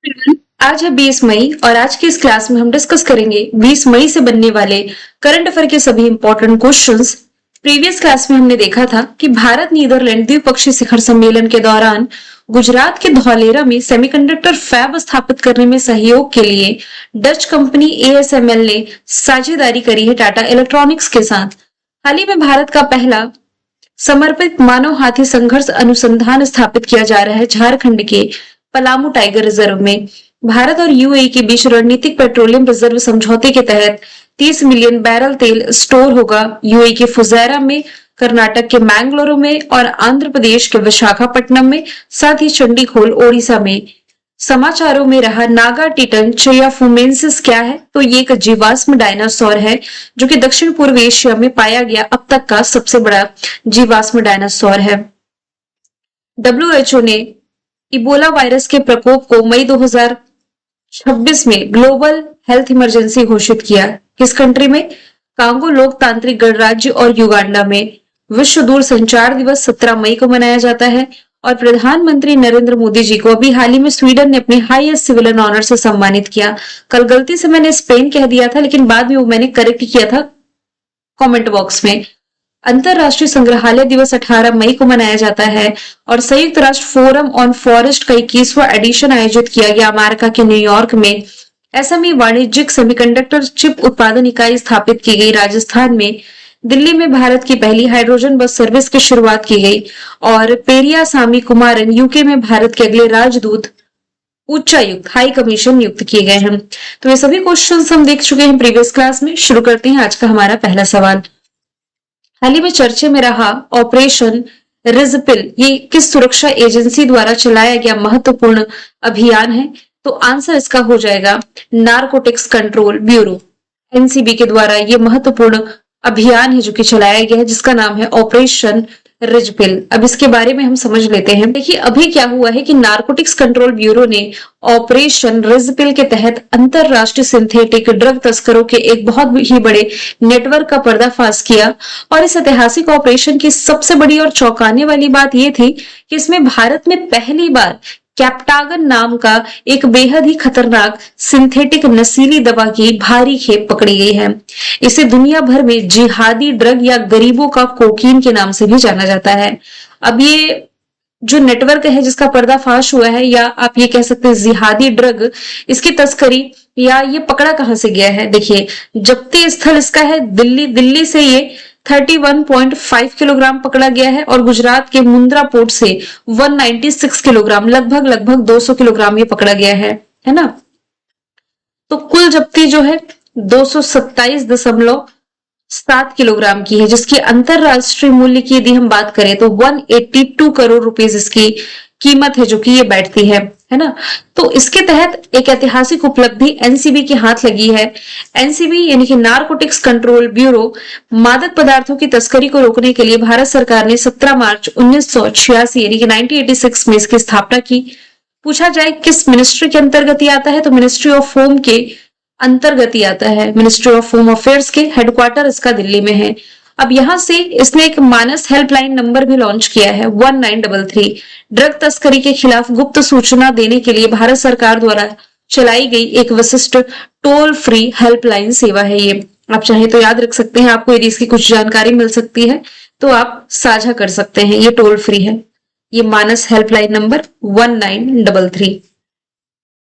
everyone, आज है 20 मई और आज की इस क्लास में हम डिस्कस करेंगे 20 मई से बनने वाले करंट अफेयर के सभी इंपॉर्टेंट क्वेश्चंस। प्रीवियस क्लास में हमने देखा था कि भारत नीदरलैंड द्विपक्षीय शिखर सम्मेलन के दौरान गुजरात के धौलेरा में सेमीकंडक्टर फैब स्थापित करने में सहयोग के लिए डच कंपनी एएसएमएल ने साझेदारी करी है टाटा इलेक्ट्रॉनिक्स के साथ। हाल ही में भारत का पहला समर्पित मानव हाथी संघर्ष अनुसंधान स्थापित किया जा रहा है झारखंड के पलामू टाइगर रिजर्व में। भारत और यूएई के बीच रणनीतिक पेट्रोलियम रिजर्व समझौते के तहत 30 मिलियन बैरल तेल स्टोर होगा यूएई के फुजैरा में, कर्नाटक के मैंगलोर में और आंध्र प्रदेश के विशाखापट्टनम में, साथ ही चंडीखोल ओडिशा में। समाचारों में रहा नागा टिटन चयाफुमेंसिस क्या है? तो ये एक जीवाश्म डायनासोर है जो कि दक्षिण पूर्व एशिया में पाया गया अब तक का सबसे बड़ा जीवाश्म डायनासोर है। डब्ल्यूएचओ ने इबोला वायरस के प्रकोप को मई 2026 में ग्लोबल हेल्थ इमरजेंसी घोषित किया। किस कंट्री में? कांगो लोकतांत्रिक गणराज्य और युगांडा में। विश्व दूर संचार दिवस 17 मई को मनाया जाता है और प्रधानमंत्री नरेंद्र मोदी जी को अभी हाल ही में स्वीडन ने अपने हाईएस्ट सिविलियन ऑनर से सम्मानित किया। कल गलती से मैंने स्पेन कह दिया था, लेकिन बाद में वो मैंने करेक्ट किया था कमेंट बॉक्स में। अंतरराष्ट्रीय संग्रहालय दिवस 18 मई को मनाया जाता है और संयुक्त राष्ट्र फोरम ऑन फॉरेस्ट का 21वां एडिशन आयोजित किया गया अमेरिका के न्यूयॉर्क में। एसएमई वाणिज्यिक सेमीकंडक्टर चिप उत्पादन इकाई स्थापित की गई राजस्थान में। दिल्ली में भारत की पहली हाइड्रोजन बस सर्विस की शुरुआत की गई और पेरिया सामी कुमारन यूके में भारत के अगले राजदूत उच्चायुक्त हाई कमीशन नियुक्त किए गए हैं। तो ये सभी क्वेश्चंस हम देख चुके हैं प्रीवियस क्लास में। शुरू करते हैं आज का हमारा पहला सवाल। हाल ही में चर्चे में रहा ऑपरेशन रिजपिल, ये किस सुरक्षा एजेंसी द्वारा चलाया गया महत्वपूर्ण अभियान है? तो आंसर इसका हो जाएगा नारकोटिक्स कंट्रोल ब्यूरो, एनसीबी के द्वारा ये महत्वपूर्ण अभियान है जो कि चलाया गया है, जिसका नाम है ऑपरेशन रिजपिल। अब इसके बारे में हम समझ लेते हैं। देखिए अभी क्या हुआ है कि नारकोटिक्स कंट्रोल ब्यूरो ने ऑपरेशन रिजपिल के तहत अंतरराष्ट्रीय सिंथेटिक ड्रग तस्करों के एक बहुत ही बड़े नेटवर्क का पर्दाफाश किया। और इस ऐतिहासिक ऑपरेशन की सबसे बड़ी और चौंकाने वाली बात यह थी कि इसमें भारत में पहली बार कैप्टागन नाम का एक बेहद ही खतरनाक सिंथेटिक नशीली दवा की भारी खेप पकड़ी गई है। इसे दुनिया भर में जिहादी ड्रग या गरीबों का कोकीन के नाम से भी जाना जाता है। अब ये जो नेटवर्क है जिसका पर्दाफाश हुआ है, या आप ये कह सकते हैं जिहादी ड्रग, इसकी तस्करी या ये पकड़ा कहां से गया है? देखिए जब्ती स्थल इसका है दिल्ली। दिल्ली से ये 31.5 किलोग्राम पकड़ा गया है और गुजरात के मुंद्रा पोर्ट से 196 किलोग्राम, लगभग 200 किलोग्राम ये पकड़ा गया है ना। तो कुल जब्ती जो है 227.7 किलोग्राम की है, जिसकी अंतरराष्ट्रीय मूल्य की यदि हम बात करें तो 182 करोड़ रुपीस इसकी कीमत है जो कि ये बैठती है ना। तो इसके तहत एक ऐतिहासिक उपलब्धि एनसीबी के हाथ लगी है। एनसीबी यानी कि नारकोटिक्स कंट्रोल ब्यूरो मादक पदार्थों की तस्करी को रोकने के लिए भारत सरकार ने 17 मार्च 1986 यानी कि 1986 में इसकी स्थापना की। पूछा जाए किस मिनिस्ट्री के अंतर्गत आता है, तो मिनिस्ट्री ऑफ होम के अंतर्गत आता है। मिनिस्ट्री ऑफ होम अफेयर्स के हेडक्वार्टर इसका दिल्ली में है। अब यहां से इसने एक मानस हेल्पलाइन नंबर भी लॉन्च किया है 1933। ड्रग तस्करी के खिलाफ गुप्त सूचना देने के लिए भारत सरकार द्वारा चलाई गई एक विशिष्ट टोल फ्री हेल्पलाइन सेवा है ये। आप चाहे तो याद रख सकते हैं, आपको यदि इसकी कुछ जानकारी मिल सकती है तो आप साझा कर सकते हैं। ये टोल फ्री है, ये मानस हेल्पलाइन नंबर 1933।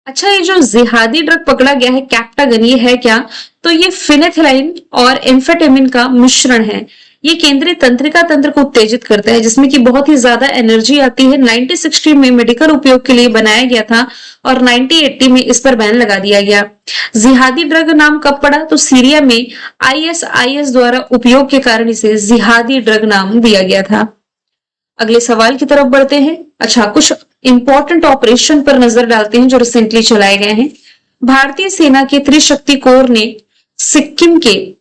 अच्छा, ये जो जिहादी ड्रग पकड़ा गया है कैप्टागन, ये है क्या? तो ये फिनेथिलाइन और एम्फेटामिन का मिश्रण है। ये केंद्रीय तंत्रिका तंत्र को उत्तेजित करता है, जिसमें कि बहुत ही ज्यादा एनर्जी आती है। 1960 में मेडिकल उपयोग के लिए बनाया गया था और 1980 में इस पर बैन लगा दिया गया। जिहादी ड्रग नाम कब पड़ा? तो सीरिया में आईएसआईएस द्वारा उपयोग के कारण इसे जिहादी ड्रग नाम दिया गया था। अगले सवाल की तरफ बढ़ते हैं। अच्छा, कुछ इंपॉर्टेंट ऑपरेशन पर नजर डालते हैं जो रिसेंटली चलाए गए हैं। भारतीय सेना के त्रिशक्ति कोर ने सिक्किम के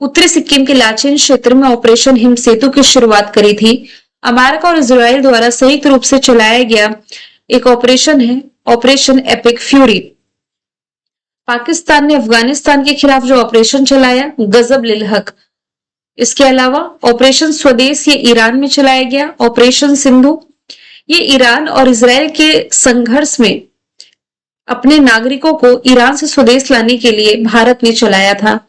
उत्तरी सिक्किम के लाचेन क्षेत्र में ऑपरेशन हिम सेतु की शुरुआत करी थी। अमेरिका और इजराइल द्वारा संयुक्त रूप से चलाया गया एक ऑपरेशन है ऑपरेशन एपिक फ्यूरी। पाकिस्तान ने अफगानिस्तान के खिलाफ जो ऑपरेशन चलाया गजब लिल हक। इसके अलावा ऑपरेशन स्वदेश ये ईरान में चलाया गया। ऑपरेशन सिंधु ये ईरान और इजराइल के संघर्ष में अपने नागरिकों को ईरान से स्वदेश लाने के लिए भारत ने चलाया था।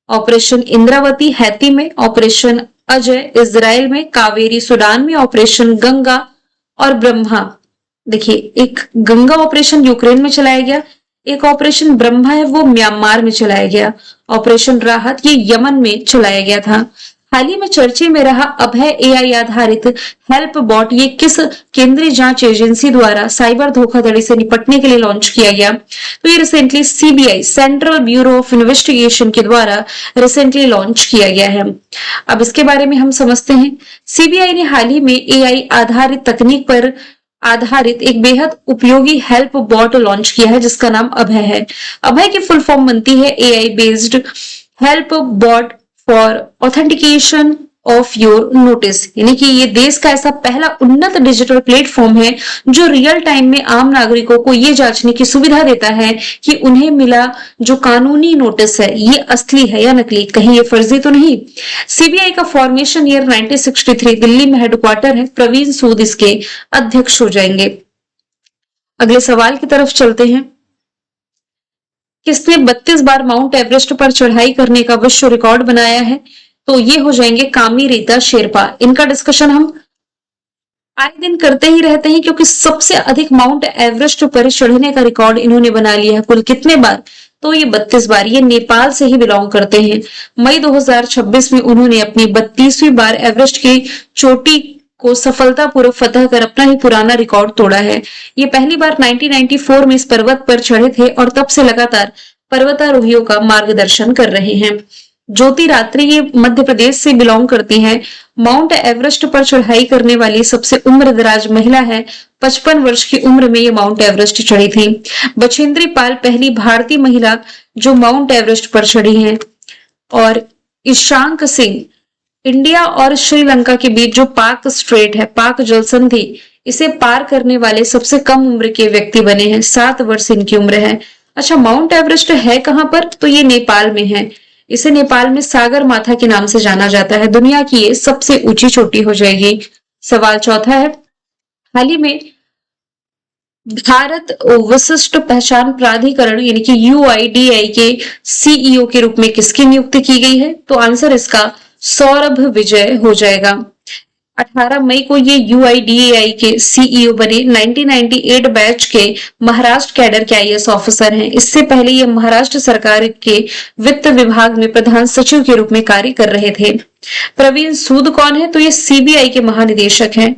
ऑपरेशन इंद्रावती हैती में, ऑपरेशन अजय इजराइल में, कावेरी सूडान में, ऑपरेशन गंगा और ब्रह्मा, देखिए एक गंगा ऑपरेशन यूक्रेन में चलाया गया, एक ऑपरेशन ब्रह्मा है वो म्यांमार में चलाया गया, ऑपरेशन राहत ये यमन में चलाया गया था। हाल ही में चर्चे में रहा अभय एआई आधारित हेल्प बॉट ये किस केंद्रीय जांच एजेंसी द्वारा साइबर धोखाधड़ी से निपटने के लिए लॉन्च किया गया? तो ये recently CBI central bureau of investigation के द्वारा रिसेंटली लॉन्च किया गया है। अब इसके बारे में हम समझते हैं। सीबीआई ने हाल ही में एआई आधारित तकनीक पर आधारित एक बेहद उपयोगी हेल्प बॉट लॉन्च किया है जिसका नाम अभय है। अभय की फुल फॉर्म बनती है AI based help bot for authentication of your notice, यानी कि ये देश का ऐसा पहला उन्नत डिजिटल प्लेटफॉर्म है जो रियल टाइम में आम नागरिकों को ये जांचने की सुविधा देता है कि उन्हें मिला जो कानूनी नोटिस है ये असली है या नकली, कहीं ये फर्जी तो नहीं। सीबीआई का फॉर्मेशन ईयर 1963, दिल्ली में हेडक्वार्टर है। प्रवीण सूद इसके अध्यक्ष हो जाएंगे। अगले सवाल की तरफ चलते हैं। किसने 32 बार माउंट एवरेस्ट पर चढ़ाई करने का विश्व रिकॉर्ड बनाया है? तो ये हो जाएंगे कामी रीता शेरपा। इनका डिस्कशन हम आए दिन करते ही रहते हैं क्योंकि सबसे अधिक माउंट एवरेस्ट पर चढ़ने का रिकॉर्ड इन्होंने बना लिया है। कुल कितने बार? तो ये 32 बार। ये नेपाल से ही बिलोंग करते हैं। मई 2026 में उन्होंने अपनी 32वीं बार एवरेस्ट की चोटी को सफलतापूर्वक फतह कर अपना ही पुराना रिकॉर्ड तोड़ा है। ये पहली बार 1994 में इस पर्वत पर चढ़े थे और तब से लगातार पर्वतारोहियों का मार्गदर्शन कर रहे हैं। ज्योति रात्रि ये मध्य प्रदेश से बिलोंग करती हैं। माउंट एवरेस्ट पर चढ़ाई करने वाली सबसे उम्रदराज महिला है। 55 वर्ष की उम्र में ये माउंट एवरेस्ट चढ़ी थी। बछेंद्री पाल पहली भारतीय महिला जो माउंट एवरेस्ट पर चढ़ी हैं। और ईशांक सिंह, इंडिया और श्रीलंका के बीच जो पाक स्ट्रेट है, पाक जल संधि, इसे पार करने वाले सबसे कम उम्र के व्यक्ति बने हैं। 7 वर्ष इनकी उम्र है। अच्छा, माउंट एवरेस्ट है कहां पर? तो ये नेपाल में है। इसे नेपाल में सागर माथा के नाम से जाना जाता है। दुनिया की ये सबसे ऊंची चोटी हो जाएगी। सवाल चौथा है, हाल ही में भारत विशिष्ट पहचान प्राधिकरण यानी कि यूआईडीआई के सीईओ के रूप में किसकी नियुक्ति की गई है? तो आंसर इसका सौरभ विजय हो जाएगा। 18 मई को ये यूआईडीएआई के सीईओ बने। 1998 बैच के महाराष्ट्र कैडर के आईएएस ऑफिसर हैं। इससे पहले ये महाराष्ट्र सरकार के वित्त विभाग में प्रधान सचिव के रूप में कार्य कर रहे थे। प्रवीण सूद कौन है? तो ये सीबीआई के महानिदेशक हैं।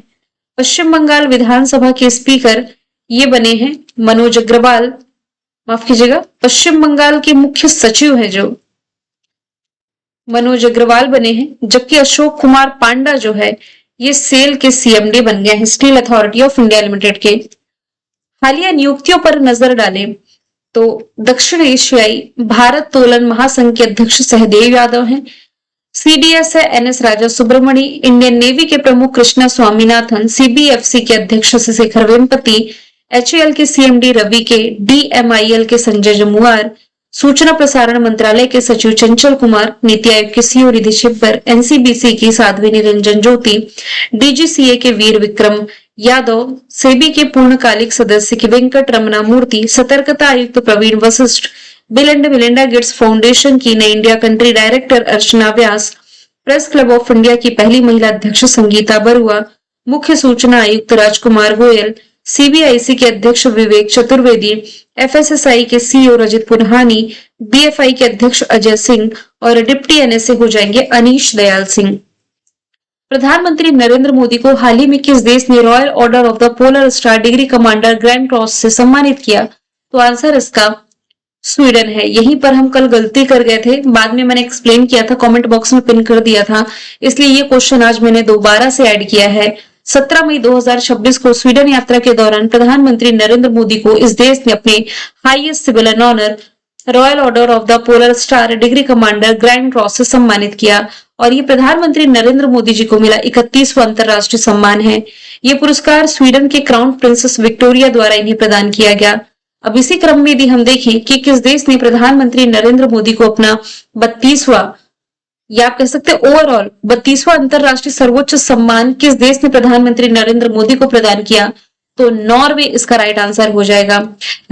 पश्चिम बंगाल विधानसभा के स्पीकर ये बने हैं मनोज अग्रवाल, माफ कीजिएगा, पश्चिम बंगाल के मुख्य सचिव हैं जो मनोज अग्रवाल बने हैं। जबकि अशोक कुमार पांडा जो है ये सेल के सीएमडी बन गए हैं, steel authority of India limited के। हालिया नियुक्तियों पर नजर डालें तो दक्षिण एशियाई भारत तोलन महासंघ के अध्यक्ष सहदेव यादव हैं। सीडीएस है एनएस राजा सुब्रमणी। इंडियन नेवी के प्रमुख कृष्णा स्वामीनाथन। सीबीएफसी के अध्यक्ष शेखर वेम्पति। एचएएल के सीएमडी रवि के। डीएमआईएल के संजय जमुआर। सूचना प्रसारण मंत्रालय के सचिव चंचल कुमार। नीति आयोग के सीईओ रिधि छिब्बर। एनसीबीसी की साध्वी निरंजन ज्योति। डीजीसीए के वीर विक्रम यादव। सेबी के पूर्णकालिक सदस्य के वेंकट रमना मूर्ति। सतर्कता आयुक्त Praveen Vashisht. Bill and Melinda Gates Foundation की नई India country director Archana Vyas. Press Club of India की पहली महिला अध्यक्ष संगीता बरुआ। मुख्य सूचना आयुक्त राजकुमार गोयल। सीबीआईसी के अध्यक्ष विवेक चतुर्वेदी। एफएसएसआई के सीईओ रजित पुन्हानी। बीएफआई के अध्यक्ष अजय सिंह और डिप्टी एनएसए हो जाएंगे अनीश दयाल सिंह। प्रधानमंत्री नरेंद्र मोदी को हाल ही में किस देश ने royal Order of the Polar Star degree Commander Grand Cross से सम्मानित किया? तो आंसर इसका स्वीडन है। यहीं पर हम कल गलती कर गए थे, बाद में मैंने एक्सप्लेन किया था, कमेंट बॉक्स में पिन कर दिया था, इसलिए ये क्वेश्चन आज मैंने दोबारा से ऐड किया है। 17 मई 2026 को स्वीडन यात्रा के दौरान प्रधानमंत्री नरेंद्र मोदी को इस देश ने अपने highest civilian honour Royal Order of the Polar Star degree Commander Grand Cross से सम्मानित किया और ये प्रधानमंत्री नरेंद्र मोदी जी को मिला 31वां अंतरराष्ट्रीय सम्मान है। ये पुरस्कार स्वीडन के क्राउन प्रिंसेस विक्टोरिया द्वारा इन्हें प्रदान किया गया। अब इसी क्रम में यदि हम देखें कि किस देश ने प्रधानमंत्री नरेंद्र मोदी को अपना 32वां या आप कह सकते हैं ओवरऑल 32वां अंतरराष्ट्रीय सर्वोच्च सम्मान किस देश ने प्रधानमंत्री नरेंद्र मोदी को प्रदान किया? तो नॉर्वे इसका राइट आंसर हो जाएगा।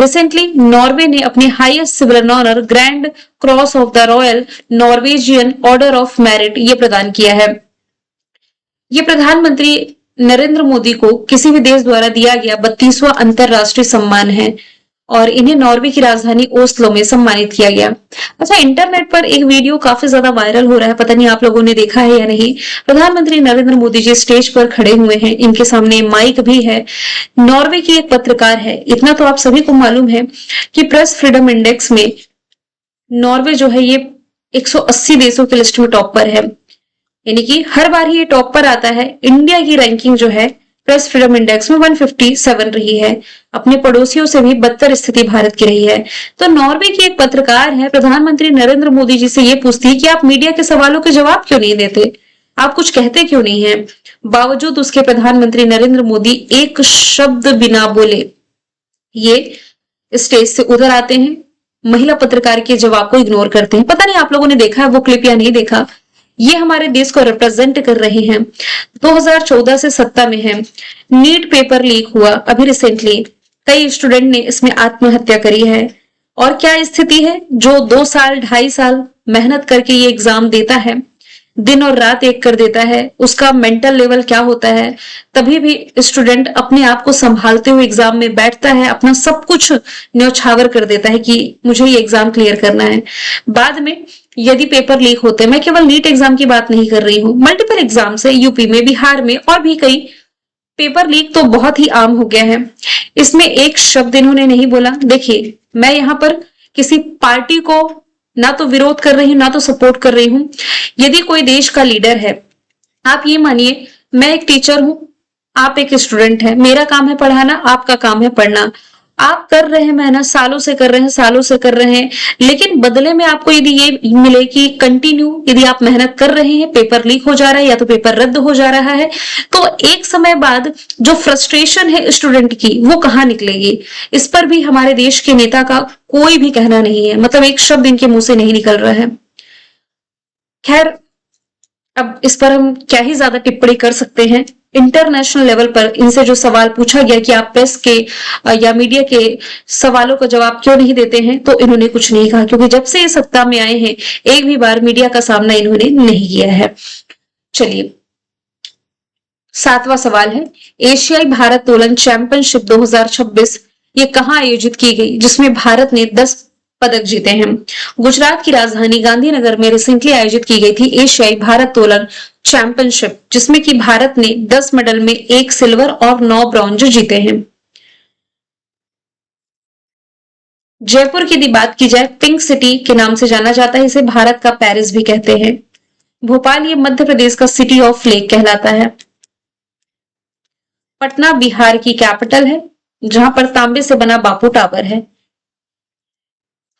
रिसेंटली नॉर्वे ने अपने highest civil honour Grand Cross of the Royal Norwegian Order of Merit ये प्रदान किया है। ये प्रधानमंत्री नरेंद्र मोदी को किसी भी देश द्वारा दिया गया 32वां अंतरराष्ट्रीय सम्मान है और इन्हें नॉर्वे की राजधानी ओस्लो में सम्मानित किया गया। अच्छा, इंटरनेट पर एक वीडियो काफी ज्यादा वायरल हो रहा है, पता नहीं आप लोगों ने देखा है या नहीं। प्रधानमंत्री नरेंद्र मोदी जी स्टेज पर खड़े हुए हैं, इनके सामने माइक भी है। नॉर्वे की एक पत्रकार है। इतना तो आप सभी को मालूम है कि प्रेस फ्रीडम इंडेक्स में नॉर्वे जो है ये 180 देशों की लिस्ट में टॉप पर है, यानी कि हर बार ही ये टॉप पर आता है। इंडिया की रैंकिंग जो है प्रेस फ्रीडम इंडेक्स में 157 रही है। अपने पड़ोसियों से भी बदतर स्थिति भारत की रही है। तो नॉर्वे की एक पत्रकार है, प्रधानमंत्री नरेंद्र मोदी जी से ये पूछती है कि आप मीडिया के सवालों के जवाब क्यों नहीं देते, आप कुछ कहते क्यों नहीं है। बावजूद उसके प्रधानमंत्री नरेंद्र मोदी एक शब्द बिना बोले ये स्टेज से उधर आते हैं, महिला पत्रकार के जवाब को इग्नोर करते हैं। पता नहीं आप लोगों ने देखा है वो क्लिप या नहीं देखा। ये हमारे देश को रिप्रेजेंट कर रहे हैं। 2014 से सत्ता में है। नीट पेपर लीक हुआ अभी रिसेंटली, कई स्टूडेंट ने इसमें आत्महत्या करी है। और क्या स्थिति है, जो 2 साल 2.5 साल मेहनत करके ये एग्जाम देता है, दिन और रात एक कर देता है, उसका मेंटल लेवल क्या होता है। तभी भी स्टूडेंट अपने आप को संभालते हुए एग्जाम में बैठता है, अपना सब कुछ न्यौछावर कर देता है कि मुझे ये एग्जाम क्लियर करना है। बाद में यदि पेपर लीक होते हैं, मैं केवल नीट एग्जाम की बात नहीं कर रही हूँ, मल्टीपल एग्जाम से यूपी में, बिहार में और भी कई पेपर लीक तो बहुत ही आम हो गया है। इसमें एक शब्द इन्होंने नहीं बोला। देखिए, मैं यहाँ पर किसी पार्टी को ना तो विरोध कर रही हूं ना तो सपोर्ट कर रही हूं। यदि कोई देश का लीडर है, आप ये मानिए मैं एक टीचर हूं, आप एक स्टूडेंट है, मेरा काम है पढ़ाना, आपका काम है पढ़ना। आप कर रहे हैं मेहनत, सालों से कर रहे हैं, सालों से कर रहे हैं, लेकिन बदले में आपको यदि ये मिले कि कंटिन्यू यदि आप मेहनत कर रहे हैं, पेपर लीक हो जा रहा है या तो पेपर रद्द हो जा रहा है, तो एक समय बाद जो फ्रस्ट्रेशन है स्टूडेंट की वो कहाँ निकलेगी। इस पर भी हमारे देश के नेता का कोई भी कहना नहीं है, मतलब एक शब्द इनके मुंह से नहीं निकल रहा है। खैर, अब इस पर हम क्या ही ज्यादा टिप्पणी कर सकते हैं। इंटरनेशनल लेवल पर इनसे जो सवाल पूछा गया कि आप प्रेस के या मीडिया के सवालों का जवाब क्यों नहीं देते हैं, तो इन्होंने कुछ नहीं कहा, क्योंकि जब से ये सत्ता में आए हैं एक भी बार मीडिया का सामना इन्होंने नहीं किया है। चलिए, 7वां सवाल है, एशियाई भारोत्तोलन चैंपियनशिप 2026 ये कहाँ आयोजित की गई, जिसमें भारत ने 10 पदक जीते हैं। गुजरात की राजधानी गांधीनगर में रिसेंटली आयोजित की गई थी एशियाई भारोत्तोलन चैंपियनशिप, जिसमें कि भारत ने 10 मेडल में 1 सिल्वर और 9 ब्रॉन्ज जीते हैं। जयपुर की यदि बात की जाए, पिंक सिटी के नाम से जाना जाता है, इसे भारत का पेरिस भी कहते हैं। भोपाल ये मध्य प्रदेश का सिटी ऑफ लेक कहलाता है। पटना बिहार की कैपिटल है, जहां पर तांबे से बना बापू टावर है।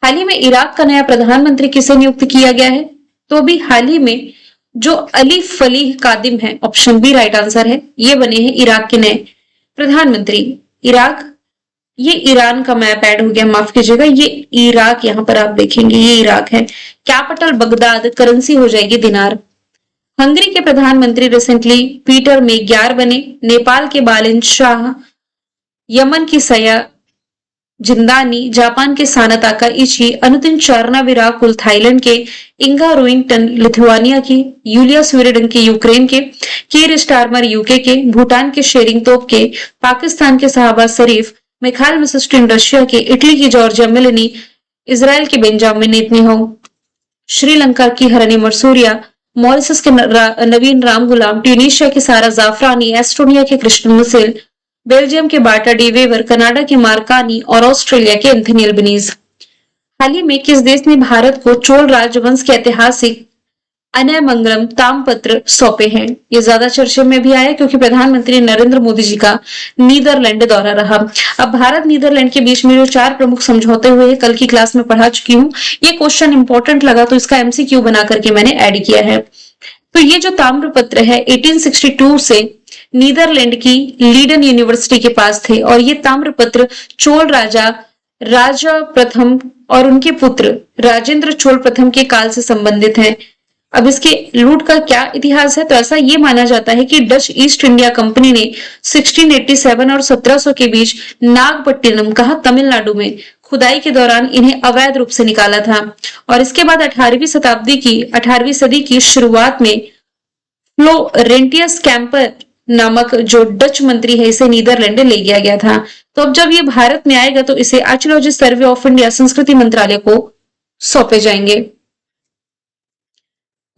हाल ही में इराक का नया प्रधानमंत्री किसे नियुक्त किया गया है, तो अभी हाल ही में जो अली फलीह कादिम है, ऑप्शन बी राइट आंसर है, ये बने हैं इराक के नए प्रधानमंत्री। इराक, ये ईरान का मैप ऐड हो गया, माफ कीजिएगा, ये इराक, यहां पर आप देखेंगे ये इराक है। कैपिटल बगदाद, करेंसी हो जाएगी दिनार। हंगरी के प्रधानमंत्री रिसेंटली पीटर मेग्यार बने। नेपाल के बालिन शाह, यमन की सया जिंदानी, जापान के सानाताका इची, अनुतिन चारना विराकुल, थाईलैंड के इंगा रोइंगटन, लिथुआनिया की यूलिया स्वीडन के, यूक्रेन के कीर स्टारमर यूके के, भूटान के शेरिंग तोप के, पाकिस्तान के शहबाज शरीफ, मिखाइल मिशस्टिन रशिया के, इटली की जॉर्जिया मेलोनी, इजराइल के बेंजामिन नेतन्याहू, श्रीलंका की हरनी मरसूरिया, मॉरिशस के नवीन राम गुलाम, ट्यूनीशिया की सारा जाफरानी, एस्टोनिया के कृष्ण मिसेल, बेल्जियम के बार्टा डी वेवर, कनाडा के मार्कानी और ऑस्ट्रेलिया के एंथनी अल्बनीज। हाल ही में किस देश ने भारत को चोल राजवंश के ऐतिहासिक अनयमंगलम तामपत्र सौंपे हैं। ये ज्यादा चर्चे में भी आया क्योंकि प्रधानमंत्री नरेंद्र मोदी जी का नीदरलैंड दौरा रहा। अब भारत नीदरलैंड के बीच में जो 4 प्रमुख समझौते हुए कल की क्लास में पढ़ा चुकी हूँ, ये क्वेश्चन इंपॉर्टेंट लगा तो इसका एमसीक्यू बना करके मैंने ऐड किया है। तो ये जो ताम्रपत्र है 1862 से नीदरलैंड की लीडन यूनिवर्सिटी के पास थे और ये ताम्रपत्र चोल राजा प्रथम और उनके पुत्र राजेंद्र चोल प्रथम के काल से संबंधित है। अब इसके लूट का क्या इतिहास है, तो ऐसा ये माना जाता है कि डच ईस्ट इंडिया कंपनी ने 1687 और 1700 के बीच नागपट्टिनम, कहा तमिलनाडु में, खुदाई के दौरान इन्हें अवैध रूप से निकाला था। और इसके बाद 18वीं सदी की शुरुआत में फ्लोरेंटियस कैंपर नामक जो डच मंत्री है, इसे नीदरलैंड ले लिया गया था। तो अब जब ये भारत में आएगा तो इसे आर्कियोलॉजी सर्वे ऑफ इंडिया संस्कृति मंत्रालय को सौंपे जाएंगे।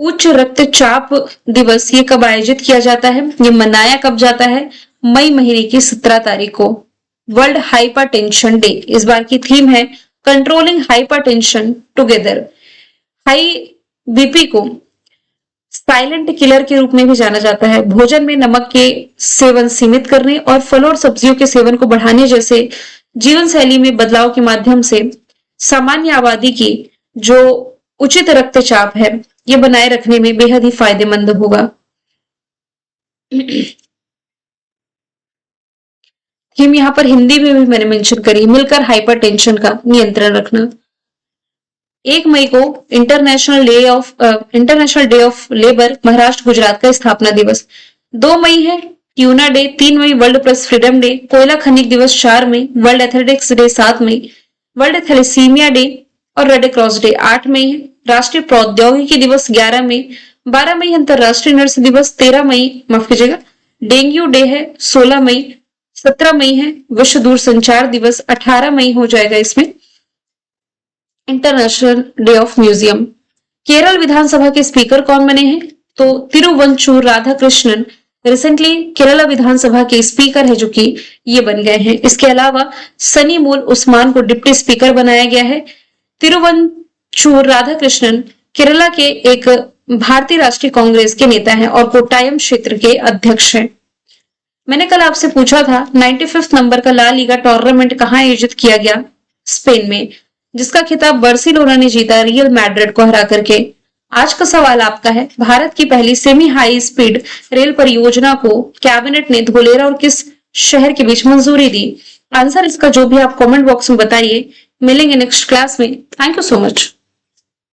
उच्च रक्तचाप दिवस ये कब आयोजित किया जाता है, ये मनाया कब जाता है, मई महीने की 17 तारीख को। वर्ल्ड हाइपरटेंशन डे, इस बार की थीम है controlling hypertension together. High BP को साइलेंट किलर के रूप में भी जाना जाता है। भोजन में नमक के सेवन सीमित करने और फलों और सब्जियों के सेवन को बढ़ाने जैसे जीवन शैली में बदलाव के माध्यम से सामान्य आबादी की जो उचित रक्तचाप है ये बनाए रखने में बेहद ही फायदेमंद होगा। थीम यहाँ पर हिंदी में भी मैंने मेंशन करी, मिलकर हाइपरटेंशन का नियंत्रण रखना। 1 मई को international day of labour, Maharashtra Gujarat का स्थापना दिवस। 2 मई है ट्यूना डे। 3 मई वर्ल्ड प्रेस फ्रीडम डे। कोयला खनिक दिवस 4 मई। वर्ल्ड एथलेटिक्स डे 7 मई। वर्ल्ड थैलेसीमिया डे और रेड क्रॉस डे 8 मई है। राष्ट्रीय प्रौद्योगिकी दिवस 11 मई। 12 मई अंतरराष्ट्रीय नर्स दिवस। 13 मई माफ कीजिएगा डेंगू डे है 16 मई। 17 मई है विश्व दूरसंचार दिवस। 18 मई हो जाएगा इसमें international day of museum. Kerala Vidhansabha के स्पीकर कौन बने हैं, तो तिरुवंचूर राधाकृष्णन रिसेंटली केरला विधानसभा के स्पीकर है जो कि ये बन गए हैं। इसके अलावा सनी मूल उस्मान को डिप्टी स्पीकर बनाया गया है। तिरुवंचूर राधाकृष्णन केरला के एक भारतीय राष्ट्रीय कांग्रेस के नेता हैं और कोट्टायम क्षेत्र के अध्यक्ष हैं। मैंने कल आपसे पूछा था 95th नंबर का ला लीगा टूर्नामेंट कहाँ आयोजित किया गया, स्पेन में, जिसका खिताब बार्सिलोना ने जीता रियल मैड्रिड को हरा करके। आज का सवाल आपका है, भारत की पहली सेमी हाई स्पीड रेल परियोजना को कैबिनेट ने धोलेरा और किस शहर के बीच मंजूरी दी। आंसर इसका जो भी आप कमेंट बॉक्स में बताइए। मिलेंगे नेक्स्ट क्लास में। Thank you so much.